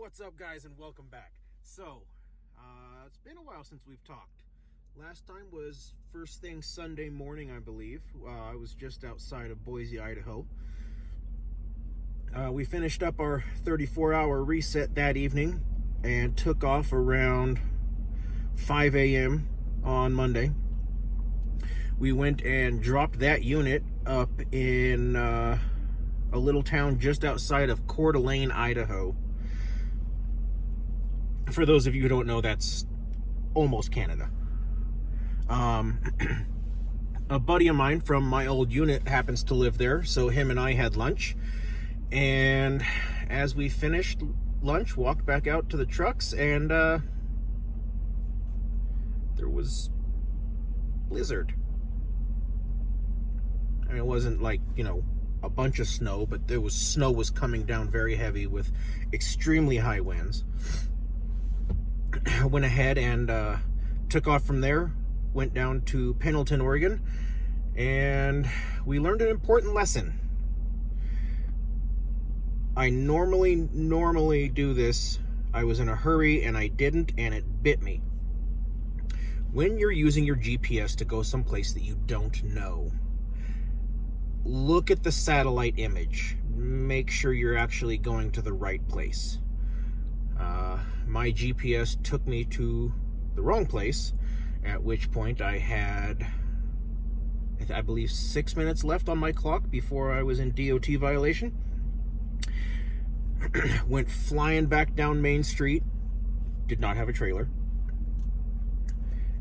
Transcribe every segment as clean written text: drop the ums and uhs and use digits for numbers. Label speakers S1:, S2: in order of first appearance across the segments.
S1: What's up, guys, and welcome back. So, it's been a while since we've talked. Last time was first thing Sunday morning, I believe. I was just outside of Boise, Idaho. We finished up our 34-hour reset that evening and took off around 5 a.m. on Monday. We went and dropped that unit up in a little town just outside of Coeur d'Alene, Idaho. For those of you who don't know, that's almost Canada. A buddy of mine from my old unit happens to live there, so him and I had lunch. And as we finished lunch, walked back out to the trucks, and there was blizzard. I mean, it wasn't like, a bunch of snow, but snow was coming down very heavy with extremely high winds. I went ahead and took off from there, went down to Pendleton, Oregon, and we learned an important lesson. I normally do this. I was in a hurry and I didn't, and it bit me. When you're using your GPS to go someplace that you don't know, look at the satellite image. Make sure you're actually going to the right place. My GPS took me to the wrong place, at which point I had, I believe, 6 minutes left on my clock before I was in DOT violation. Went flying back down Main Street, did not have a trailer,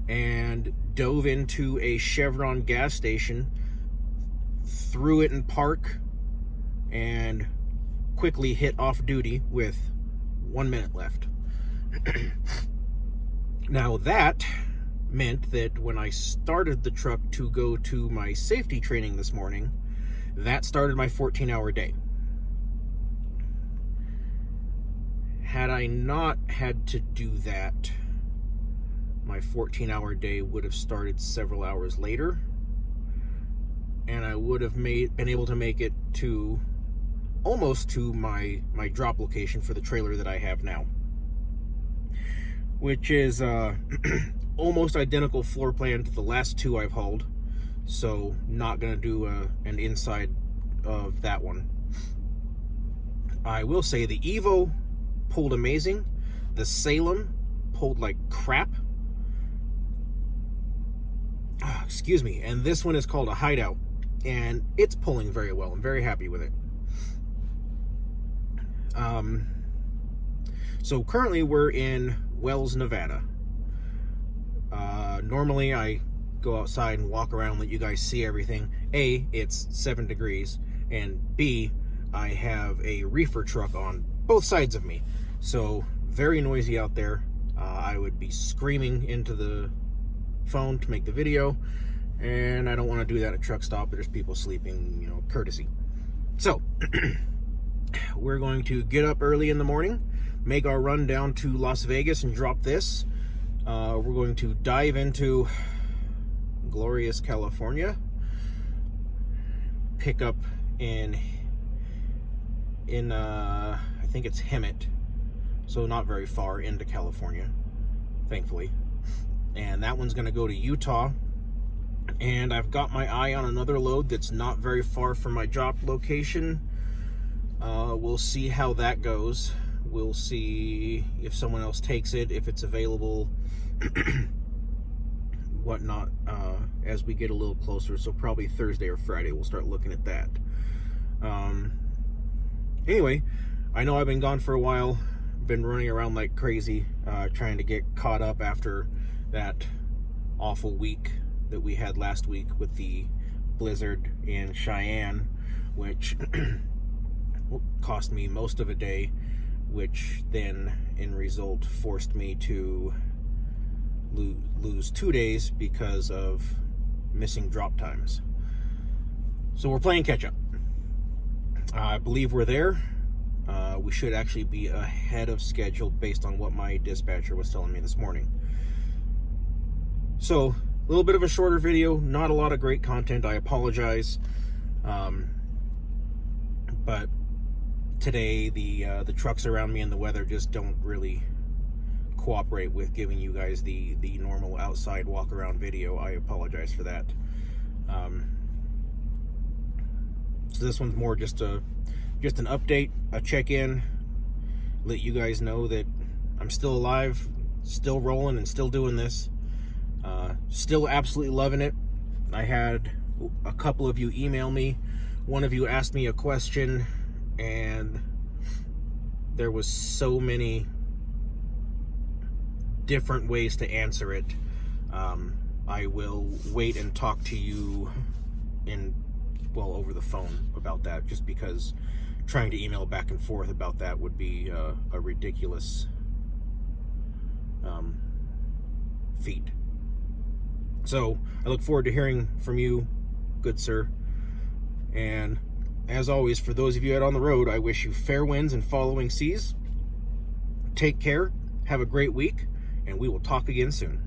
S1: and dove into a Chevron gas station, threw it in park, and quickly hit off duty with 1 minute left. Now that meant that when I started the truck to go to my safety training this morning, that started my 14-hour day. Had I not had to do that, my 14-hour day would have started several hours later, and I would have been able to make it to almost to my drop location for the trailer that I have now, which is almost identical floor plan to the last two I've hauled, so not going to do an inside of that one. I will say the Evo pulled amazing. The Salem pulled like crap. Excuse me. And this one is called a Hideout, and it's pulling very well. I'm very happy with it. So currently we're in Wells, Nevada. Normally I go outside and walk around and let you guys see everything. A, it's 7 degrees, and B, I have a reefer truck on both sides of me. So very noisy out there. I would be screaming into the phone to make the video, and I don't want to do that at a truck stop. There's people sleeping, courtesy. So we're going to get up early in the morning, make our run down to Las Vegas and drop this. We're going to dive into glorious California, pick up in I think it's Hemet, so not very far into California, thankfully. And that one's going to go to Utah. And I've got my eye on another load that's not very far from my drop location. We'll see how that goes. We'll see if someone else takes it, if it's available, whatnot, as we get a little closer. So probably Thursday or Friday we'll start looking at that. Anyway, I know I've been gone for a while, been running around like crazy, trying to get caught up after that awful week that we had last week with the blizzard in Cheyenne, which cost me most of a day, which then in result forced me to lose 2 days because of missing drop times. So we're playing catch up. I believe we're there. We should actually be ahead of schedule based on what my dispatcher was telling me this morning. So a little bit of a shorter video, not a lot of great content. I apologize. But today the trucks around me and the weather just don't really cooperate with giving you guys the normal outside walk around video. I apologize for that. So this one's more just an update, a check-in, let you guys know that I'm still alive, still rolling, and still doing this. Still absolutely loving it. I had a couple of you email me. One of you asked me a question, and there was so many different ways to answer it. I will wait and talk to you over the phone about that, just because trying to email back and forth about that would be a ridiculous feat. So I look forward to hearing from you, good sir. And as always, for those of you out on the road, I wish you fair winds and following seas. Take care, have a great week, and we will talk again soon.